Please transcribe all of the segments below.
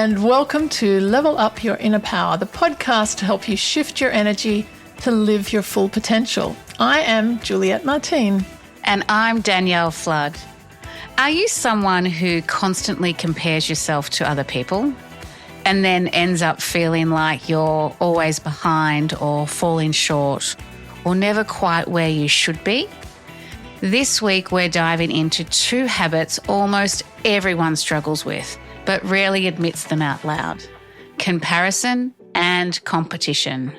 and welcome to Level Up Your Inner Power, the podcast to help you shift your energy to live your full potential. I am Juliet Martine. And I'm Danielle Flood. Are you someone who constantly compares yourself to other people and then ends up feeling like you're always behind or falling short or never quite where you should be? This week, we're diving into two habits almost everyone struggles with, but rarely admits them out loud: comparison and competition.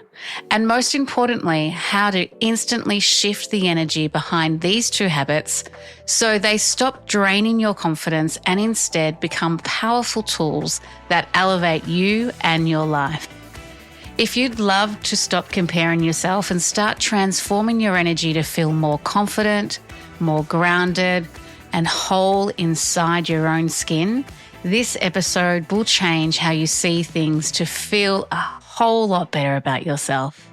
And most importantly, how to instantly shift the energy behind these two habits so they stop draining your confidence and instead become powerful tools that elevate you and your life. If you'd love to stop comparing yourself and start transforming your energy to feel more confident, more grounded, and whole inside your own skin, this episode will change how you see things to feel a whole lot better about yourself.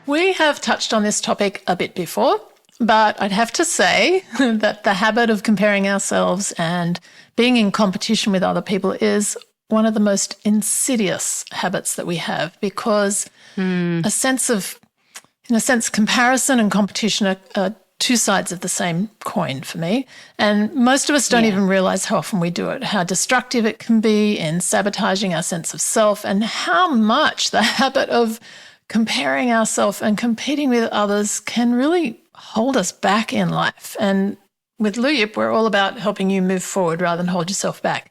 We have touched on this topic a bit before, but I'd have to say that the habit of comparing ourselves and being in competition with other people is one of the most insidious habits that we have, because in a sense, comparison and competition are two sides of the same coin for me. And most of us don't even realize how often we do it, how destructive it can be in sabotaging our sense of self, and how much the habit of comparing ourselves and competing with others can really hold us back in life. And with Loop, we're all about helping you move forward rather than hold yourself back.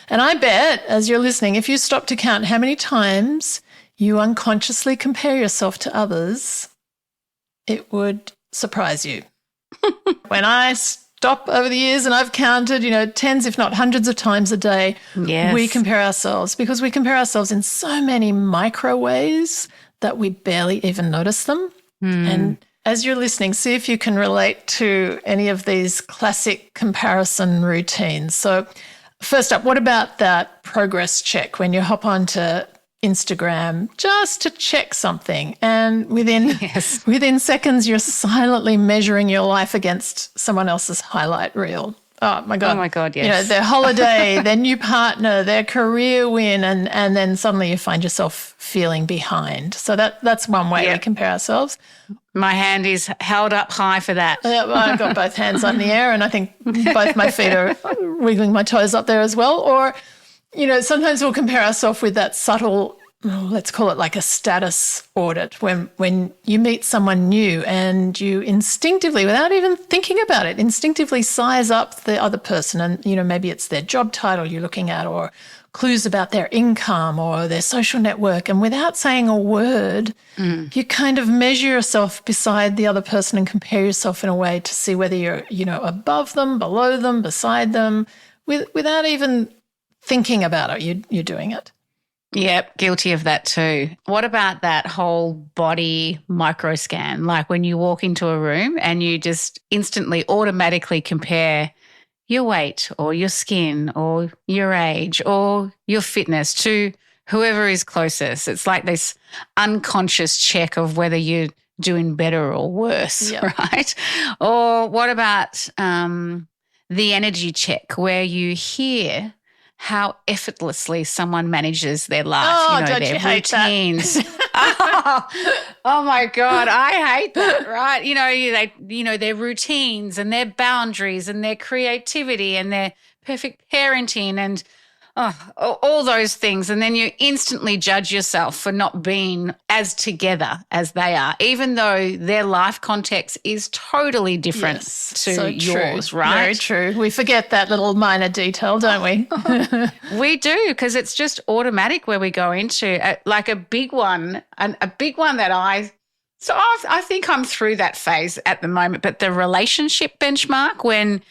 And I bet, as you're listening, if you stop to count how many times you unconsciously compare yourself to others, it would surprise you. When I stop over the years, and I've counted, tens if not hundreds of times a day, we compare ourselves, because we compare ourselves in so many micro ways that we barely even notice them. And as you're listening, see if you can relate to any of these classic comparison routines. So first up, what about that progress check when you hop onto Instagram just to check something, and within seconds you're silently measuring your life against someone else's highlight reel. Oh my God, yes. Their holiday, their new partner, their career win, and then suddenly you find yourself feeling behind. So that's one way we compare ourselves. My hand is held up high for that. I've got both hands up in the air, and I think both my feet are wiggling my toes up there as well. Or sometimes we'll compare ourselves with that subtle, let's call it like a status audit, when you meet someone new and you instinctively, without even thinking about it, instinctively size up the other person. And, maybe it's their job title you're looking at, or clues about their income or their social network. And without saying a word, you kind of measure yourself beside the other person and compare yourself in a way to see whether you're, above them, below them, beside them, without even thinking about it, you're doing it. Yep, guilty of that too. What about that whole body micro scan? Like when you walk into a room and you just instantly automatically compare your weight or your skin or your age or your fitness to whoever is closest. It's like this unconscious check of whether you're doing better or worse, right? Or what about the energy check, where you hear how effortlessly someone manages their life, don't their you hate routines. Oh my God, I hate that, right? Their routines and their boundaries and their creativity and their perfect parenting and all those things. And then you instantly judge yourself for not being as together as they are, even though their life context is totally different to yours, right? Very true. We forget that little minor detail, don't we? We do, because it's just automatic where we go into like a big one that I think I'm through that phase at the moment, but the relationship benchmark, when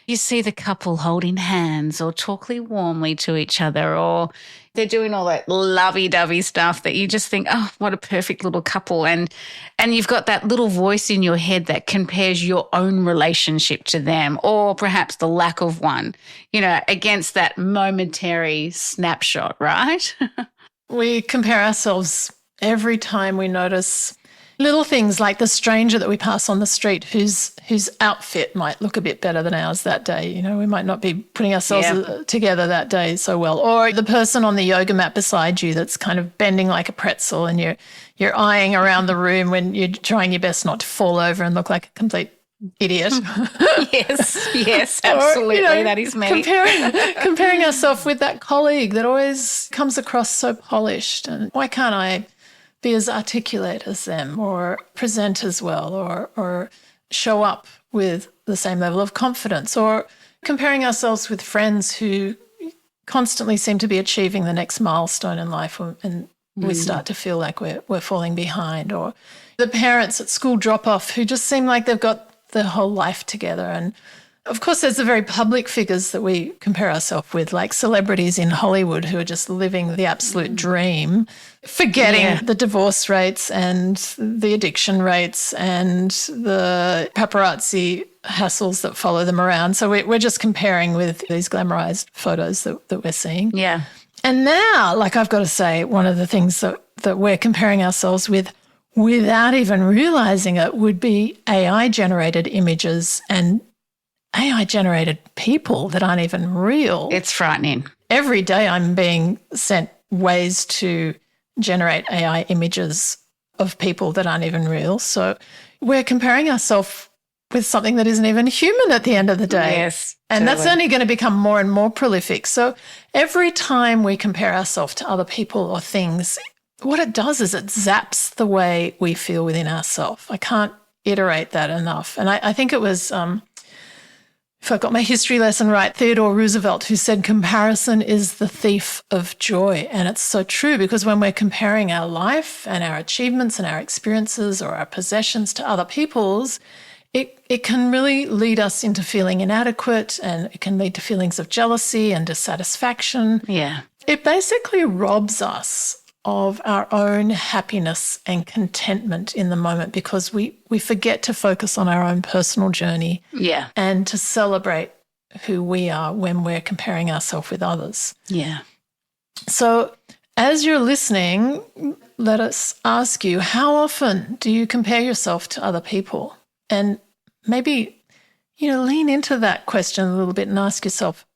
you see the couple holding hands or talking warmly to each other, or they're doing all that lovey-dovey stuff that you just think, oh, what a perfect little couple. And you've got that little voice in your head that compares your own relationship to them, or perhaps the lack of one, against that momentary snapshot, right? We compare ourselves every time we notice Little things like the stranger that we pass on the street whose outfit might look a bit better than ours that day. You know, we might not be putting ourselves together that day so well. Or the person on the yoga mat beside you that's kind of bending like a pretzel and you're eyeing around the room when you're trying your best not to fall over and look like a complete idiot. Yes, absolutely. Or, that is me. Comparing ourselves with that colleague that always comes across so polished. And why can't I be as articulate as them, or present as well, or show up with the same level of confidence, or comparing ourselves with friends who constantly seem to be achieving the next milestone in life, and we start to feel like we're falling behind, or the parents at school drop off who just seem like they've got their whole life together. And of course, there's the very public figures that we compare ourselves with, like celebrities in Hollywood who are just living the absolute dream, forgetting the divorce rates and the addiction rates and the paparazzi hassles that follow them around. So we're just comparing with these glamorized photos that we're seeing. Yeah. And now, like I've got to say, one of the things that we're comparing ourselves with without even realizing it would be AI-generated images and AI-generated people that aren't even real. It's frightening. Every day I'm being sent ways to generate AI images of people that aren't even real. So we're comparing ourselves with something that isn't even human at the end of the day. Yes. And that's only going to become more and more prolific. So every time we compare ourselves to other people or things, what it does is it zaps the way we feel within ourselves. I can't iterate that enough. And I think it was... if I got my history lesson right, Theodore Roosevelt, who said comparison is the thief of joy. And it's so true, because when we're comparing our life and our achievements and our experiences or our possessions to other people's, it can really lead us into feeling inadequate, and it can lead to feelings of jealousy and dissatisfaction. Yeah. It basically robs us of our own happiness and contentment in the moment, because we forget to focus on our own personal journey and to celebrate who we are when we're comparing ourselves with others. Yeah. So as you're listening, let us ask you, how often do you compare yourself to other people? And maybe, lean into that question a little bit and ask yourself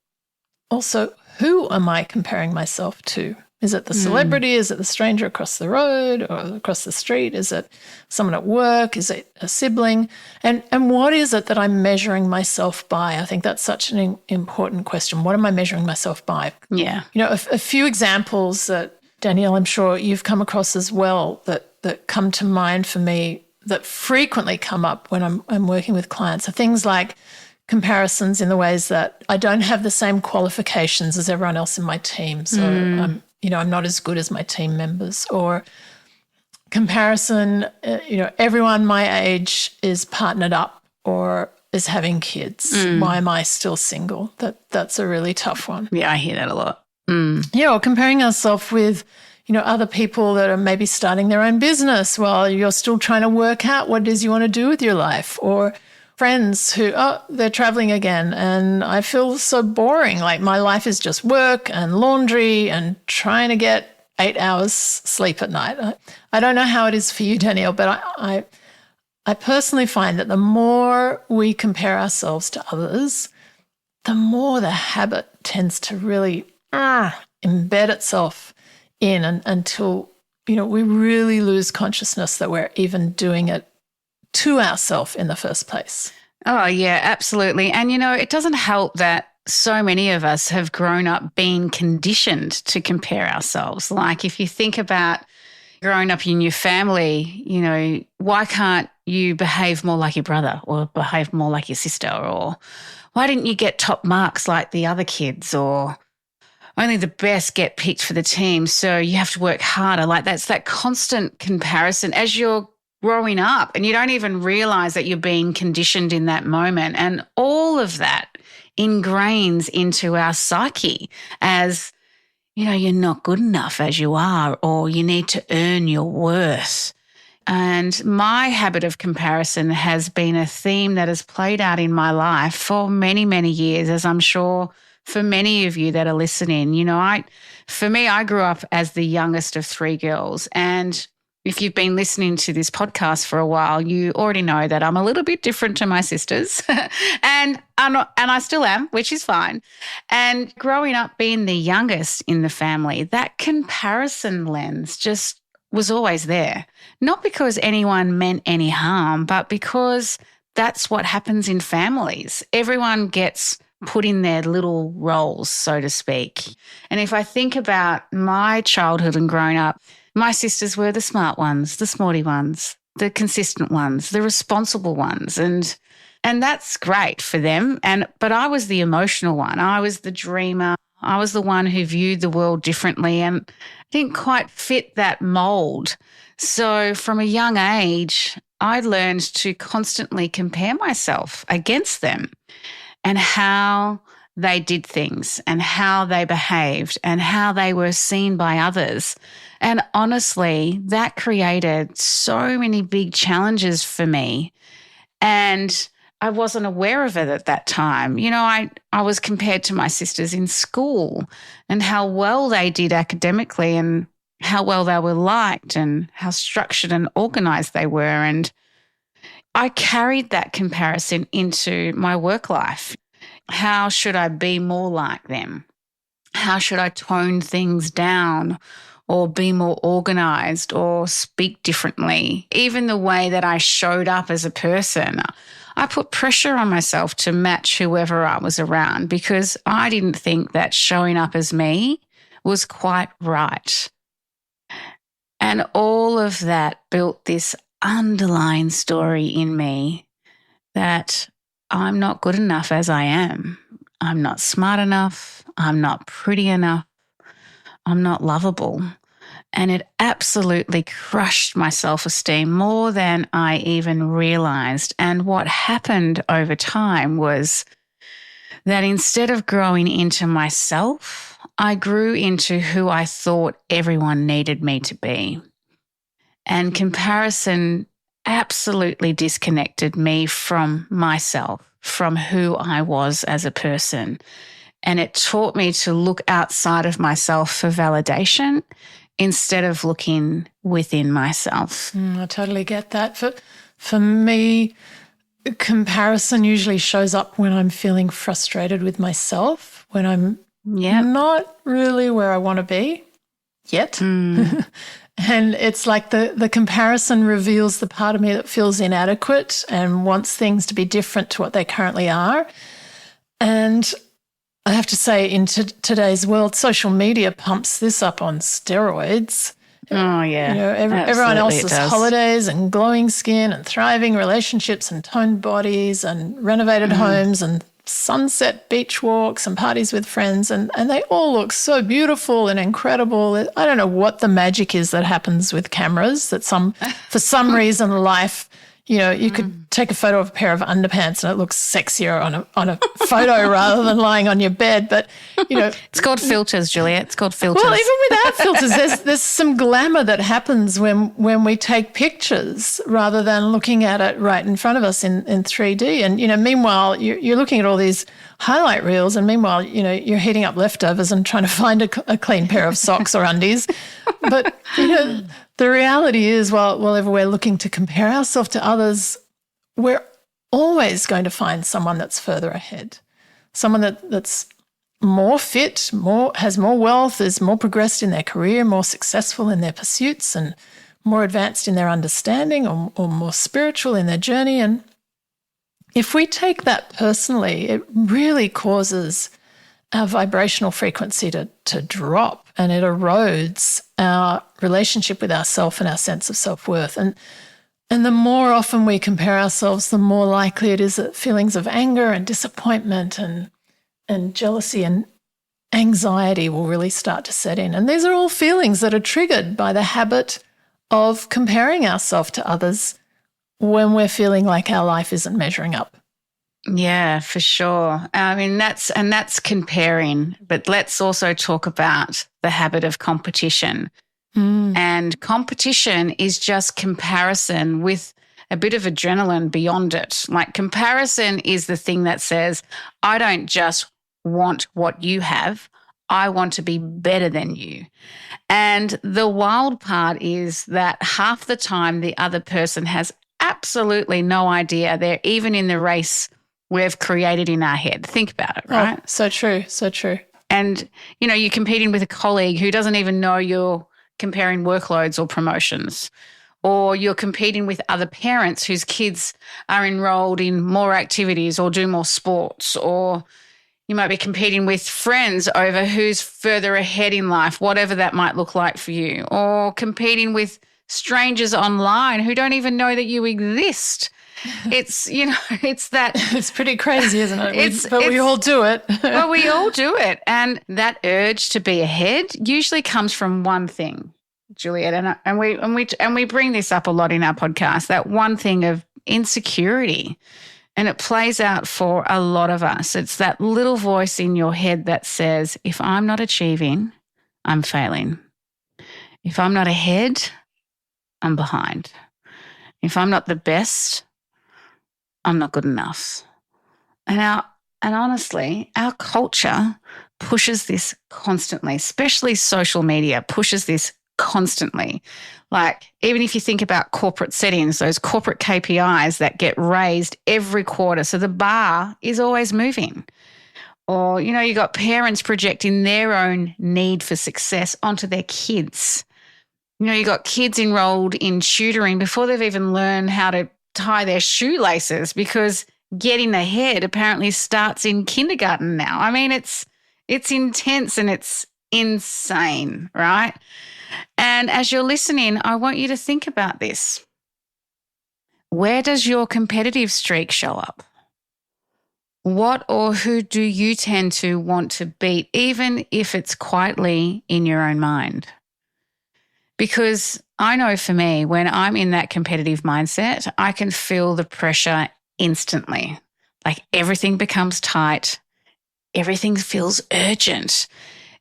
also, who am I comparing myself to? Is it the celebrity? Is it the stranger across the road or across the street? Is it someone at work? Is it a sibling? And what is it that I'm measuring myself by? I think that's such an important question. What am I measuring myself by? Yeah. A few examples that, Danielle, I'm sure you've come across as well that come to mind for me, that frequently come up when I'm working with clients, are things like comparisons in the ways that I don't have the same qualifications as everyone else in my team. So I'm not as good as my team members. Or comparison, everyone my age is partnered up or is having kids. Why am I still single? That's a really tough one. Yeah, I hear that a lot. Yeah, or comparing ourselves with, other people that are maybe starting their own business while you're still trying to work out what it is you want to do with your life. Or friends who, they're traveling again and I feel so boring. Like my life is just work and laundry and trying to get 8 hours sleep at night. I don't know how it is for you, Danielle, but I personally find that the more we compare ourselves to others, the more the habit tends to really embed itself in until, we really lose consciousness that we're even doing it to ourselves in the first place. Oh, yeah, absolutely. And, it doesn't help that so many of us have grown up being conditioned to compare ourselves. Like if you think about growing up in your family, why can't you behave more like your brother or behave more like your sister? Or why didn't you get top marks like the other kids? Or only the best get picked for the team, so you have to work harder. Like that's that constant comparison as you're growing up, and you don't even realize that you're being conditioned in that moment. And all of that ingrains into our psyche as, you're not good enough as you are, or you need to earn your worth. And my habit of comparison has been a theme that has played out in my life for many, many years, as I'm sure for many of you that are listening. For me, I grew up as the youngest of three girls, and if you've been listening to this podcast for a while, you already know that I'm a little bit different to my sisters and I still am, which is fine. And growing up being the youngest in the family, that comparison lens just was always there. Not because anyone meant any harm, but because that's what happens in families. Everyone gets put in their little roles, so to speak. And if I think about my childhood and growing up, my sisters were the smart ones, the smarty ones, the consistent ones, the responsible ones. And that's great for them. But I was the emotional one. I was the dreamer. I was the one who viewed the world differently and didn't quite fit that mold. So from a young age, I learned to constantly compare myself against them and how they did things and how they behaved and how they were seen by others. And honestly, that created so many big challenges for me. And I wasn't aware of it at that time. You know, I was compared to my sisters in school and how well they did academically and how well they were liked and how structured and organized they were. And I carried that comparison into my work life. How should I be more like them? How should I tone things down or be more organized or speak differently? Even the way that I showed up as a person, I put pressure on myself to match whoever I was around because I didn't think that showing up as me was quite right. And all of that built this underlying story in me that I'm not good enough as I am. I'm not smart enough. I'm not pretty enough. I'm not lovable. And it absolutely crushed my self-esteem more than I even realized. And what happened over time was that instead of growing into myself, I grew into who I thought everyone needed me to be. And comparison absolutely disconnected me from myself, from who I was as a person. And it taught me to look outside of myself for validation instead of looking within myself. I totally get that. For me, comparison usually shows up when I'm feeling frustrated with myself, when I'm not really where I want to be yet. And it's like the comparison reveals the part of me that feels inadequate and wants things to be different to what they currently are. And I have to say, in today's world, social media pumps this up on steroids. Oh, yeah. You know, everyone else's holidays and glowing skin and thriving relationships and toned bodies and renovated homes and sunset beach walks and parties with friends. And they all look so beautiful and incredible. I don't know what the magic is that happens with cameras, that for some reason life, you know, you could take a photo of a pair of underpants and it looks sexier on a photo rather than lying on your bed. But, you know. It's called filters, Juliet. It's called filters. Well, even without filters, there's some glamour that happens when we take pictures rather than looking at it right in front of us in 3D. And, you know, meanwhile, you're looking at all these highlight reels and meanwhile, you know, you're heating up leftovers and trying to find a clean pair of socks or undies. But, you know, the reality is, while ever we're looking to compare ourselves to others, we're always going to find someone that's further ahead, someone that's more fit, has more wealth, is more progressed in their career, more successful in their pursuits and more advanced in their understanding or more spiritual in their journey. And if we take that personally, it really causes our vibrational frequency to drop, and it erodes our relationship with ourself and our sense of self-worth. And the more often we compare ourselves, the more likely it is that feelings of anger and disappointment and jealousy and anxiety will really start to set in. And these are all feelings that are triggered by the habit of comparing ourselves to others when we're feeling like our life isn't measuring up. Yeah, for sure. I mean, that's comparing, but let's also talk about the habit of competition. And competition is just comparison with a bit of adrenaline beyond it. Like, comparison is the thing that says, I don't just want what you have, I want to be better than you. And the wild part is that half the time the other person has absolutely no idea they're even in the race we've created in our head. Think about it, right? Oh, so true, so true. And, you're competing with a colleague who doesn't even know you're comparing workloads or promotions. Or you're competing with other parents whose kids are enrolled in more activities or do more sports. Or you might be competing with friends over who's further ahead in life, whatever that might look like for you. Or competing with strangers online who don't even know that you exist. It's, it's that. It's pretty crazy, isn't it? We all do it. Well, we all do it. And that urge to be ahead usually comes from one thing, Juliet, and we bring this up a lot in our podcast, that one thing of insecurity. And it plays out for a lot of us. It's that little voice in your head that says, if I'm not achieving, I'm failing. If I'm not ahead, I'm behind. If I'm not the best, I'm not good enough. And honestly, our culture pushes this constantly, especially social media pushes this constantly. Like, even if you think about corporate settings, those corporate KPIs that get raised every quarter. So the bar is always moving. Or, you got parents projecting their own need for success onto their kids. You got kids enrolled in tutoring before they've even learned how to tie their shoelaces, because getting ahead apparently starts in kindergarten now. I mean, it's intense and it's insane, right? And as you're listening, I want you to think about this. Where does your competitive streak show up? What or who do you tend to want to beat, even if it's quietly in your own mind? Because I know for me, when I'm in that competitive mindset, I can feel the pressure instantly. Like everything becomes tight. Everything feels urgent.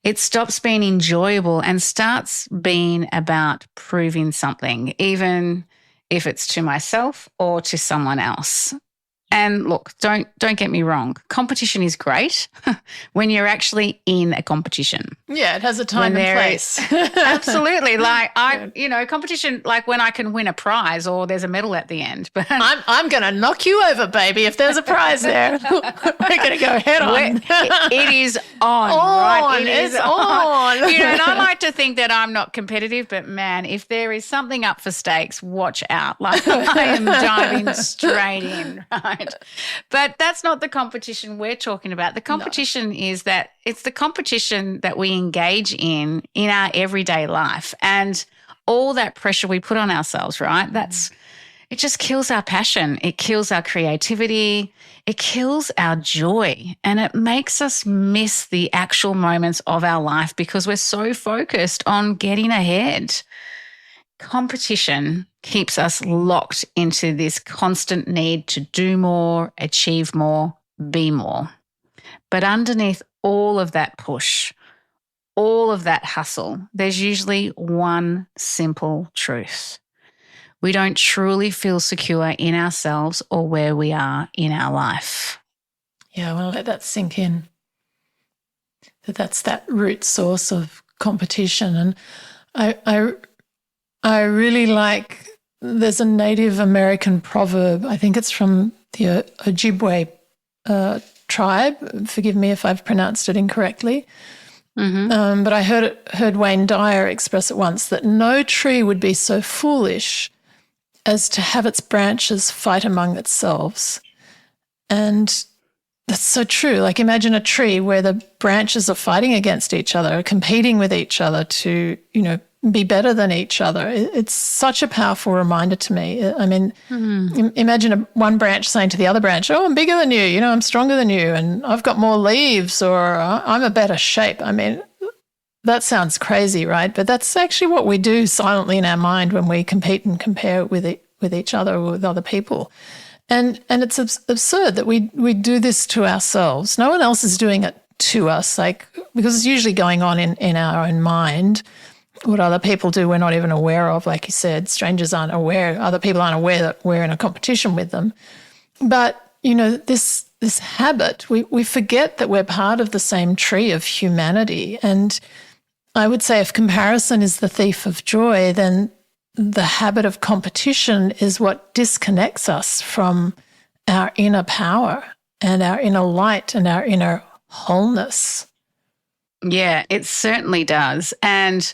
It stops being enjoyable and starts being about proving something, even if it's to myself or to someone else. And look, don't get me wrong. Competition is great when you're actually in a competition. Yeah, it has a time and place. Absolutely. Like competition, like when I can win a prize or there's a medal at the end. But I'm going to knock you over, baby, if there's a prize there. We're going to go head on. It is on, right? It is on. And I like to think that I'm not competitive, but man, if there is something up for stakes, watch out. Like I am diving straight in, right? But that's not the competition we're talking about. The competition is that it's the competition that we engage in our everyday life, and all that pressure we put on ourselves, right? It just kills our passion. It kills our creativity. It kills our joy, and it makes us miss the actual moments of our life because we're so focused on getting ahead. Competition keeps us locked into this constant need to do more, achieve more, be more. But underneath all of that push, all of that hustle, there's usually one simple truth. We don't truly feel secure in ourselves or where we are in our life. Yeah, well, let that sink in. That's that root source of competition. And I really like, there's a Native American proverb, I think it's from the Ojibwe tribe. Forgive me if I've pronounced it incorrectly. Mm-hmm. But I heard Wayne Dyer express it once, that no tree would be so foolish as to have its branches fight among themselves. And that's so true. Like, imagine a tree where the branches are fighting against each other, competing with each other to, be better than each other. It's such a powerful reminder to me. I mean, imagine one branch saying to the other branch, oh, I'm bigger than you, I'm stronger than you, and I've got more leaves, or I'm a better shape. I mean, that sounds crazy, right? But that's actually what we do silently in our mind when we compete and compare with each other or with other people. And it's absurd that we do this to ourselves. No one else is doing it to us, because it's usually going on in our own mind. What other people do we're not even aware of, like you said. Strangers aren't aware, other people aren't aware that we're in a competition with them. But, this this habit, we forget that we're part of the same tree of humanity. And I would say if comparison is the thief of joy, then the habit of competition is what disconnects us from our inner power and our inner light and our inner wholeness. Yeah, it certainly does. And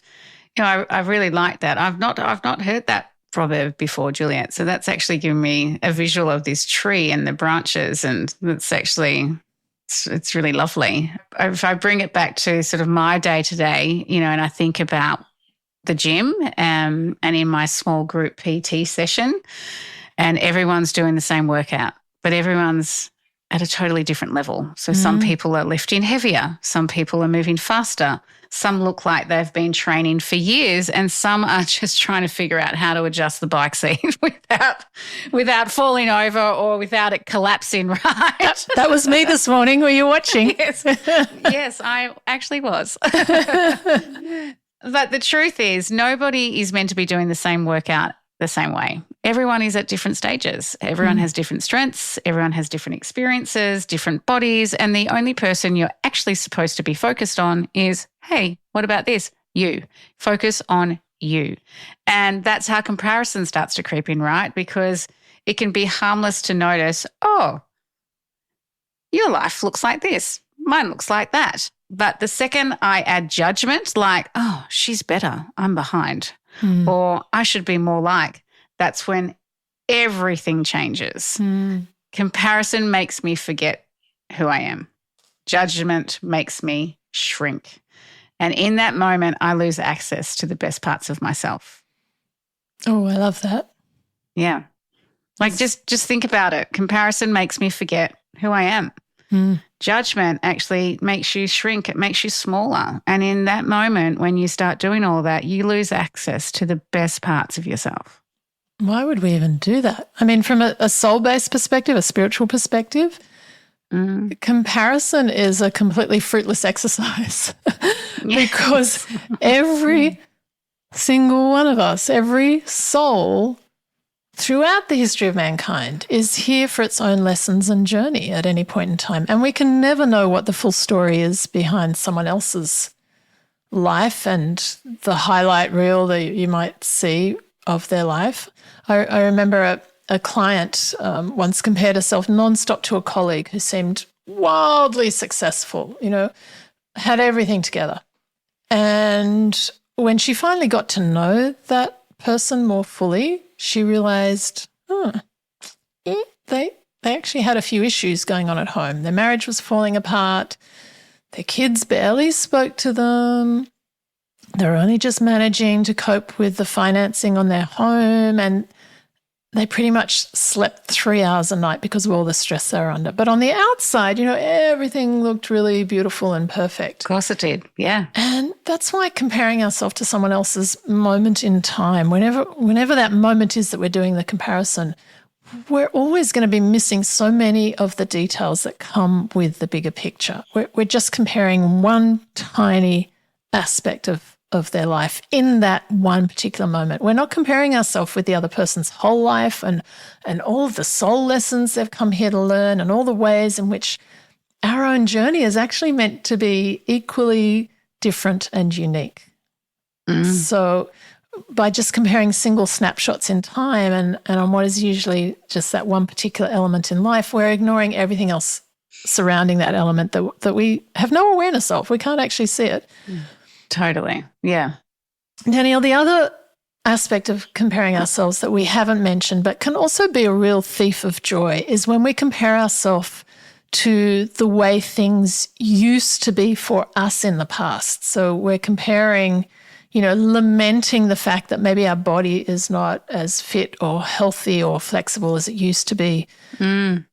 I really like that. I've not heard that proverb before, Juliet. So that's actually given me a visual of this tree and the branches, and it's really lovely. If I bring it back to sort of my day to day, and I think about the gym and in my small group PT session, and everyone's doing the same workout, but everyone's at a totally different level. So some people are lifting heavier, some people are moving faster, some look like they've been training for years, and some are just trying to figure out how to adjust the bike seat without falling over or without it collapsing, right? That was me this morning. Were you watching? Yes, I actually was. But the truth is, nobody is meant to be doing the same workout the same way. Everyone is at different stages. Everyone has different strengths. Everyone has different experiences, different bodies. And the only person you're actually supposed to be focused on is, hey, what about this? You. Focus on you. And that's how comparison starts to creep in, right? Because it can be harmless to notice, oh, your life looks like this. Mine looks like that. But the second I add judgment, like, oh, she's better, I'm behind, or I should be more like, that's when everything changes. Comparison makes me forget who I am. Judgment makes me shrink. And in that moment, I lose access to the best parts of myself. Oh, I love that. Yeah. Like just think about it. Comparison makes me forget who I am. Judgment actually makes you shrink. It makes you smaller. And in that moment, when you start doing all that, you lose access to the best parts of yourself. Why would we even do that? I mean, from a soul-based perspective, a spiritual perspective, comparison is a completely fruitless exercise because every single one of us, every soul throughout the history of mankind is here for its own lessons and journey at any point in time. And we can never know what the full story is behind someone else's life and the highlight reel that you might see of their life. I remember a client once compared herself nonstop to a colleague who seemed wildly successful, had everything together. And when she finally got to know that person more fully, she realized, they actually had a few issues going on at home. Their marriage was falling apart. Their kids barely spoke to them. They were only just managing to cope with the financing on their home, and they pretty much slept 3 hours a night because of all the stress they were under. But on the outside, everything looked really beautiful and perfect. Of course it did, yeah. And that's why comparing ourselves to someone else's moment in time, whenever that moment is that we're doing the comparison, we're always going to be missing so many of the details that come with the bigger picture. We're just comparing one tiny aspect of their life in that one particular moment. We're not comparing ourselves with the other person's whole life and all of the soul lessons they've come here to learn and all the ways in which our own journey is actually meant to be equally different and unique. So by just comparing single snapshots in time and on what is usually just that one particular element in life, we're ignoring everything else surrounding that element that we have no awareness of. We can't actually see it. Totally, yeah. Danielle, the other aspect of comparing ourselves that we haven't mentioned but can also be a real thief of joy is when we compare ourselves to the way things used to be for us in the past. So we're comparing, lamenting the fact that maybe our body is not as fit or healthy or flexible as it used to be.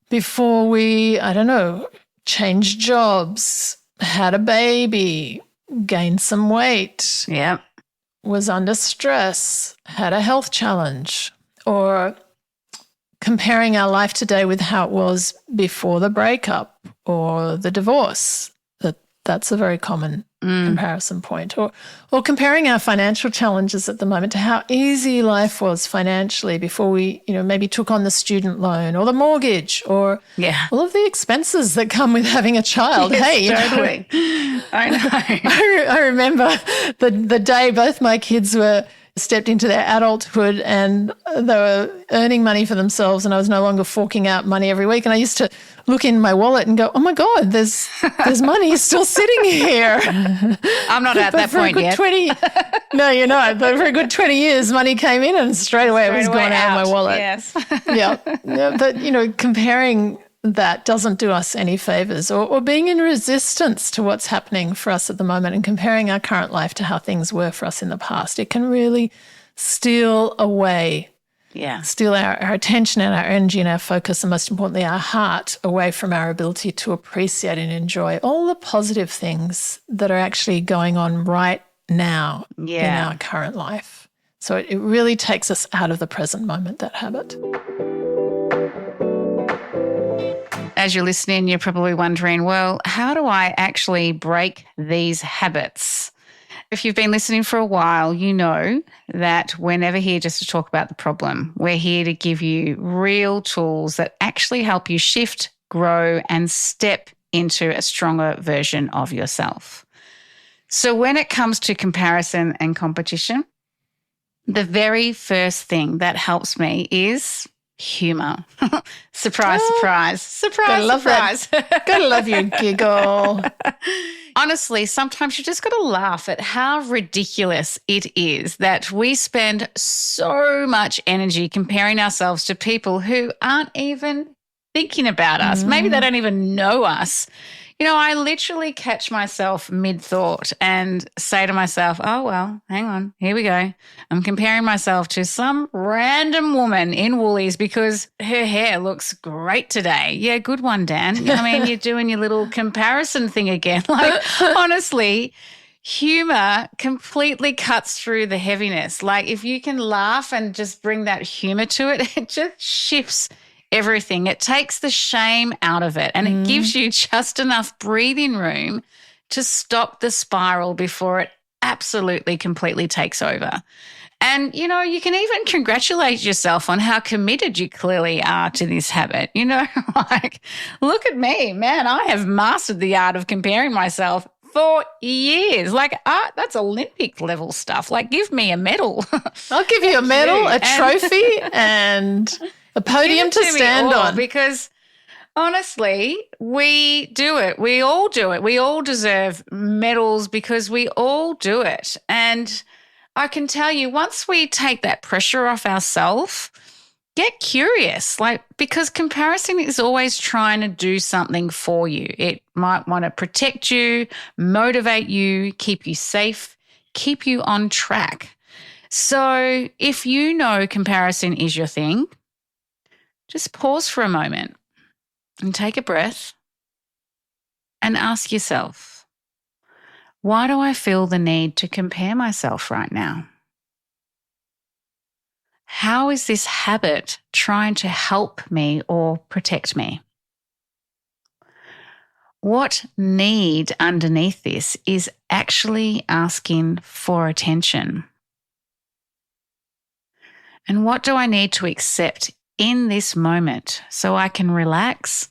Before we, changed jobs, had a baby, gained some weight, was under stress, had a health challenge, or comparing our life today with how it was before the breakup or the divorce, the That's a very common comparison point. Or comparing our financial challenges at the moment to how easy life was financially before we, maybe took on the student loan or the mortgage or all of the expenses that come with having a child. Yes, totally. I know. I remember the day both my kids stepped into their adulthood and they were earning money for themselves and I was no longer forking out money every week. And I used to look in my wallet and go, oh my God, there's money still sitting here. I'm not at that point yet. No, you're not. But for a good 20 years, money came in and straight away it was gone out of my wallet. Yes. Yeah. But, comparing that doesn't do us any favors or being in resistance to what's happening for us at the moment and comparing our current life to how things were for us in the past. It can really steal away, steal our attention and our energy and our focus and most importantly, our heart away from our ability to appreciate and enjoy all the positive things that are actually going on right now in our current life. So it really takes us out of the present moment, that habit. As you're listening, you're probably wondering, well, how do I actually break these habits? If you've been listening for a while, you know that we're never here just to talk about the problem. We're here to give you real tools that actually help you shift, grow, and step into a stronger version of yourself. So when it comes to comparison and competition, the very first thing that helps me is humor. Surprise, surprise, surprise, surprise. Gotta love your giggle. Honestly, sometimes you just got to laugh at how ridiculous it is that we spend so much energy comparing ourselves to people who aren't even thinking about us. Maybe they don't even know us. I literally catch myself mid-thought and say to myself, oh, well, hang on, here we go. I'm comparing myself to some random woman in Woolies because her hair looks great today. Yeah, good one, Dan. You're doing your little comparison thing again. Honestly, humor completely cuts through the heaviness. If you can laugh and just bring that humor to it, it just shifts everything. It takes the shame out of it and it gives you just enough breathing room to stop the spiral before it absolutely completely takes over. And, you can even congratulate yourself on how committed you clearly are to this habit. Look at me, man, I have mastered the art of comparing myself for years. That's Olympic level stuff. Give me a medal. I'll give you a medal, a trophy and a podium to stand on. Because honestly, we do it. We all do it. We all deserve medals because we all do it. And I can tell you, once we take that pressure off ourselves, get curious, because comparison is always trying to do something for you. It might want to protect you, motivate you, keep you safe, keep you on track. So if you know comparison is your thing, just pause for a moment and take a breath and ask yourself, why do I feel the need to compare myself right now? How is this habit trying to help me or protect me? What need underneath this is actually asking for attention? And what do I need to accept in this moment so I can relax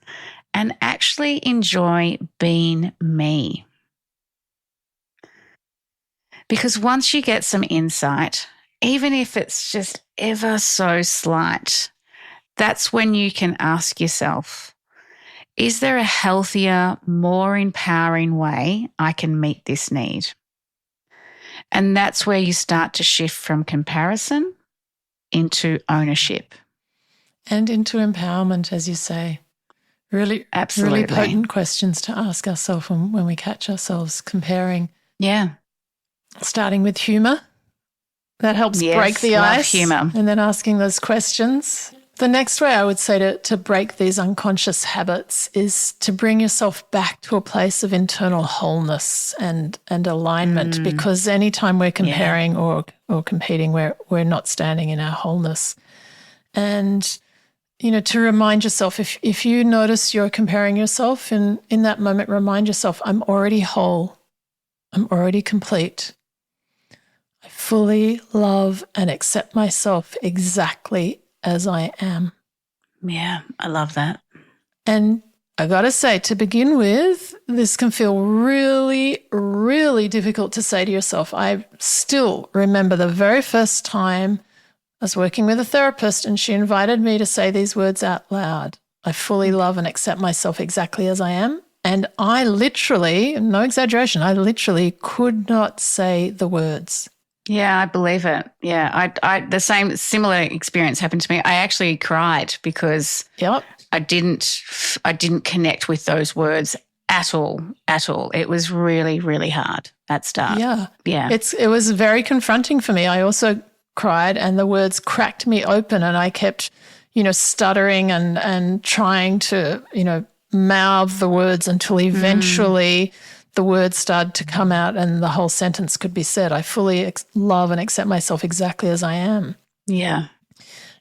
and actually enjoy being me? Because once you get some insight, even if it's just ever so slight, that's when you can ask yourself, is there a healthier, more empowering way I can meet this need? And that's where you start to shift from comparison into ownership. And into empowerment, as you say. Really potent questions to ask ourselves when we catch ourselves comparing. Yeah. Starting with humour. That helps break the ice. Humour. And then asking those questions. The next way I would say to break these unconscious habits is to bring yourself back to a place of internal wholeness and alignment, because anytime we're comparing or competing, we're not standing in our wholeness. And to remind yourself, if you notice you're comparing yourself in that moment, remind yourself, I'm already whole. I'm already complete. I fully love and accept myself exactly as I am. Yeah, I love that. And I got to say, to begin with, this can feel really, really difficult to say to yourself. I still remember the very first time I was working with a therapist and she invited me to say these words out loud. I fully love and accept myself exactly as I am. And I literally, no exaggeration, I literally could not say the words. Yeah, I believe it. Yeah, I the same similar experience happened to me. I actually cried because Yep. I didn't connect with those words at all. It was really, really hard at start. Yeah. Yeah. It was very confronting for me. I also cried and the words cracked me open and I kept, stuttering and trying to, mouth the words until eventually the words started to come out and the whole sentence could be said. I fully love and accept myself exactly as I am. Yeah.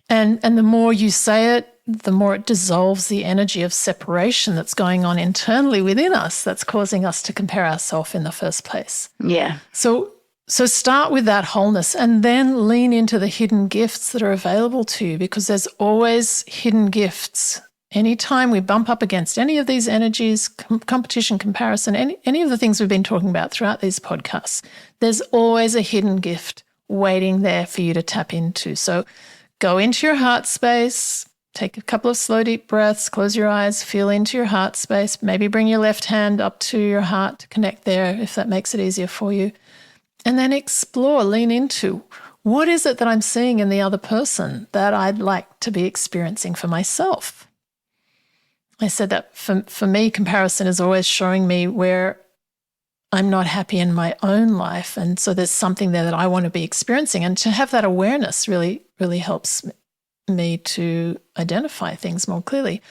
And the more you say it, the more it dissolves the energy of separation that's going on internally within us that's causing us to compare ourselves in the first place. Yeah. So start with that wholeness and then lean into the hidden gifts that are available to you, because there's always hidden gifts. Anytime we bump up against any of these energies, competition, comparison, any of the things we've been talking about throughout these podcasts, there's always a hidden gift waiting there for you to tap into. So go into your heart space, take a couple of slow, deep breaths, close your eyes, feel into your heart space, maybe bring your left hand up to your heart to connect there if that makes it easier for you. And then explore, lean into, what is it that I'm seeing in the other person that I'd like to be experiencing for myself? I said that for me, comparison is always showing me where I'm not happy in my own life. And so there's something there that I want to be experiencing. And to have that awareness really, really helps me to identify things more clearly.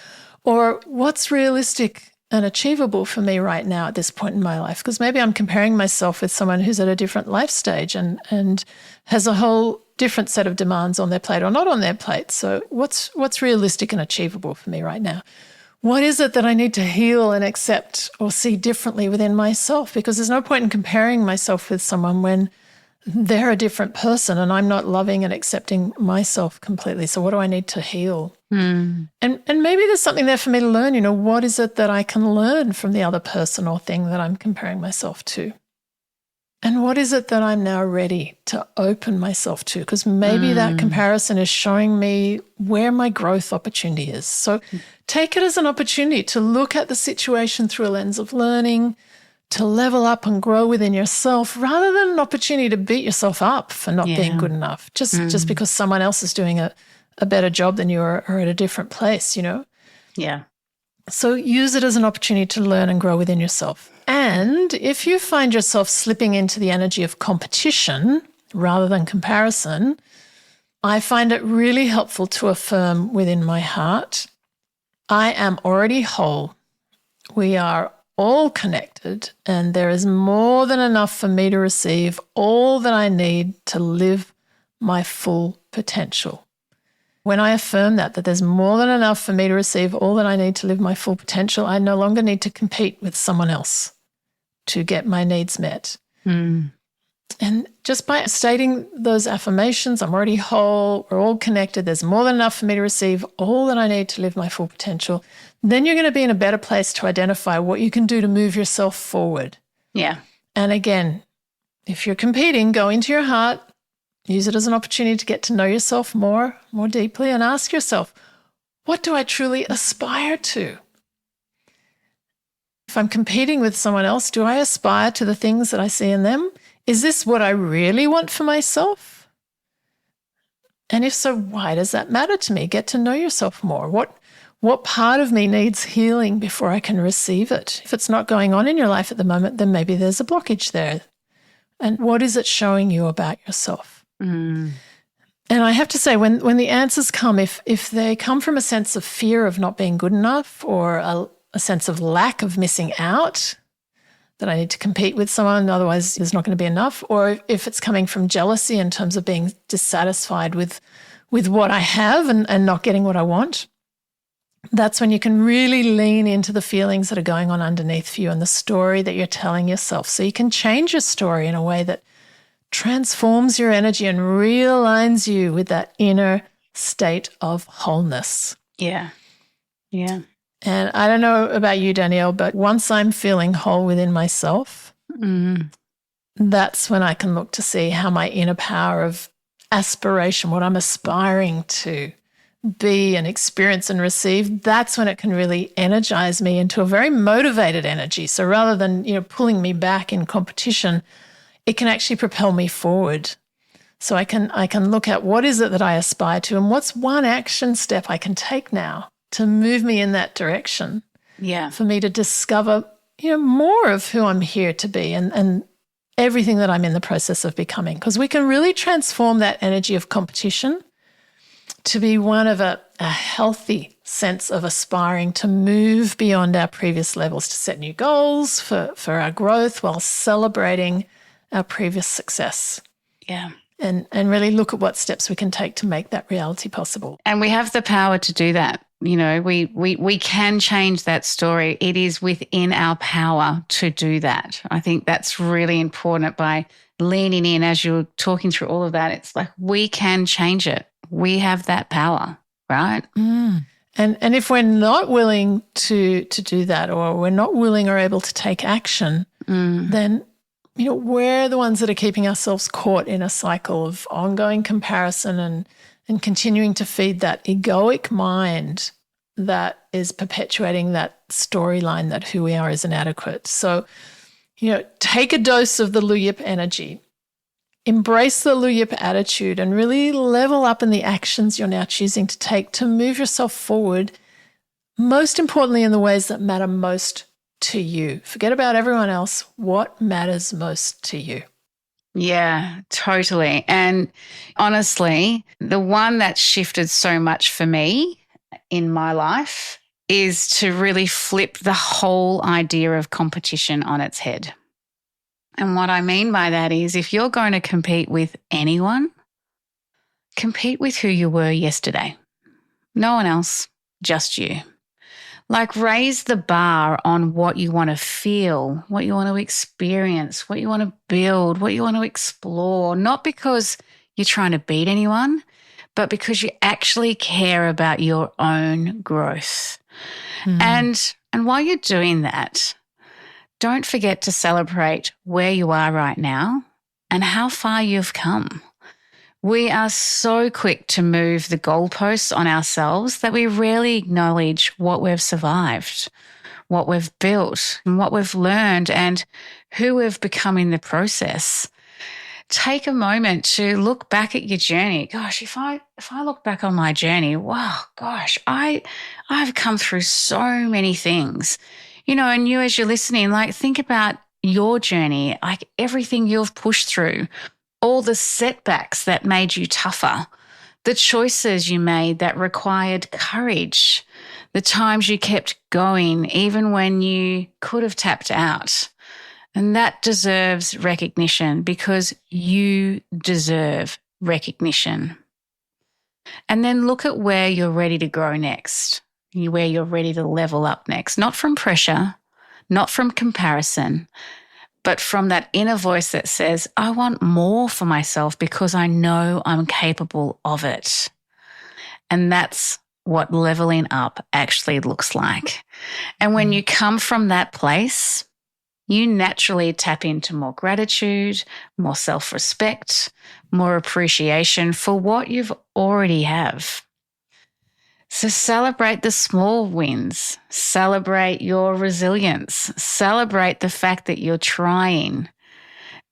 Or what's realistic and achievable for me right now at this point in my life? Because maybe I'm comparing myself with someone who's at a different life stage and has a whole different set of demands on their plate or not on their plate. So what's realistic and achievable for me right now? What is it that I need to heal and accept or see differently within myself? Because there's no point in comparing myself with someone when they're a different person and I'm not loving and accepting myself completely. So what do I need to heal? And maybe there's something there for me to learn. What is it that I can learn from the other person or thing that I'm comparing myself to? And what is it that I'm now ready to open myself to? Because maybe that comparison is showing me where my growth opportunity is. So take it as an opportunity to look at the situation through a lens of learning, to level up and grow within yourself, rather than an opportunity to beat yourself up for not being good enough, just because someone else is doing a better job than you or at a different place, Yeah. So use it as an opportunity to learn and grow within yourself. And if you find yourself slipping into the energy of competition rather than comparison, I find it really helpful to affirm within my heart, I am already whole. We are all connected, and there is more than enough for me to receive all that I need to live my full potential. When I affirm that there's more than enough for me to receive all that I need to live my full potential, I no longer need to compete with someone else to get my needs met. And just by stating those affirmations, I'm already whole, we're all connected, there's more than enough for me to receive all that I need to live my full potential, then you're going to be in a better place to identify what you can do to move yourself forward. Yeah. And again, if you're competing, go into your heart, use it as an opportunity to get to know yourself more deeply, and ask yourself, what do I truly aspire to? If I'm competing with someone else, do I aspire to the things that I see in them? Is this what I really want for myself? And if so, why does that matter to me? Get to know yourself more. What part of me needs healing before I can receive it? If it's not going on in your life at the moment, then maybe there's a blockage there. And what is it showing you about yourself? And I have to say, when the answers come, if they come from a sense of fear of not being good enough, or a sense of lack of missing out, that I need to compete with someone, otherwise there's not going to be enough, or if it's coming from jealousy in terms of being dissatisfied with what I have and not getting what I want, that's when you can really lean into the feelings that are going on underneath for you and the story that you're telling yourself. So you can change your story in a way that transforms your energy and realigns you with that inner state of wholeness. Yeah. Yeah. And I don't know about you, Danielle, but once I'm feeling whole within myself, that's when I can look to see how my inner power of aspiration, what I'm aspiring to be and experience and receive, that's when it can really energize me into a very motivated energy. So rather than, pulling me back in competition, it can actually propel me forward. So I can look at what is it that I aspire to and what's one action step I can take now to move me in that direction. Yeah. For me to discover, more of who I'm here to be and everything that I'm in the process of becoming. Because we can really transform that energy of competition to be one of a healthy sense of aspiring to move beyond our previous levels, to set new goals for our growth while celebrating our previous success. Yeah. And really look at what steps we can take to make that reality possible. And we have the power to do that. We can change that story. It is within our power to do that. I think that's really important. By leaning in as you're talking through all of that, it's like we can change it. We have that power, right? And if we're not willing to do that, or we're not willing or able to take action, then, we're the ones that are keeping ourselves caught in a cycle of ongoing comparison and continuing to feed that egoic mind that is perpetuating that storyline that who we are is inadequate. So, take a dose of the Luyip energy. Embrace the Luyip attitude and really level up in the actions you're now choosing to take to move yourself forward, most importantly in the ways that matter most to you. Forget about everyone else. What matters most to you? Yeah, totally. And honestly, the one that shifted so much for me in my life is to really flip the whole idea of competition on its head. And what I mean by that is, if you're going to compete with anyone, compete with who you were yesterday. No one else, just you. Like, raise the bar on what you want to feel, what you want to experience, what you want to build, what you want to explore, not because you're trying to beat anyone, but because you actually care about your own growth. And while you're doing that, don't forget to celebrate where you are right now and how far you've come. We are so quick to move the goalposts on ourselves that we rarely acknowledge what we've survived, what we've built, and what we've learned, and who we've become in the process. Take a moment to look back at your journey. Gosh, if I look back on my journey, wow, gosh, I've come through so many things. And you, as you're listening, think about your journey, everything you've pushed through, all the setbacks that made you tougher, the choices you made that required courage, the times you kept going even when you could have tapped out. And that deserves recognition, because you deserve recognition. And then look at where you're ready to grow next, where you're ready to level up next, not from pressure, not from comparison, but from that inner voice that says, I want more for myself because I know I'm capable of it. And that's what leveling up actually looks like. And when you come from that place, you naturally tap into more gratitude, more self-respect, more appreciation for what you've already have. So celebrate the small wins, celebrate your resilience, celebrate the fact that you're trying,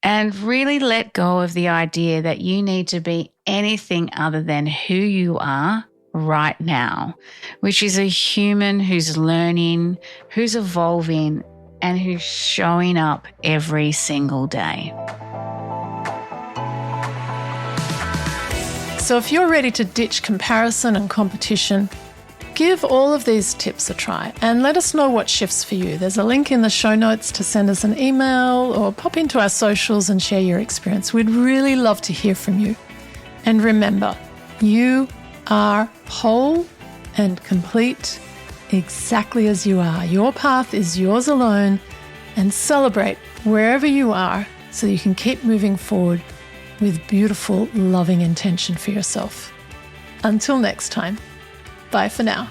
and really let go of the idea that you need to be anything other than who you are right now, which is a human who's learning, who's evolving, and who's showing up every single day. So if you're ready to ditch comparison and competition, give all of these tips a try and let us know what shifts for you. There's a link in the show notes to send us an email or pop into our socials and share your experience. We'd really love to hear from you. And remember, you are whole and complete exactly as you are. Your path is yours alone, and celebrate wherever you are so you can keep moving forward with beautiful, loving intention for yourself. Until next time, bye for now.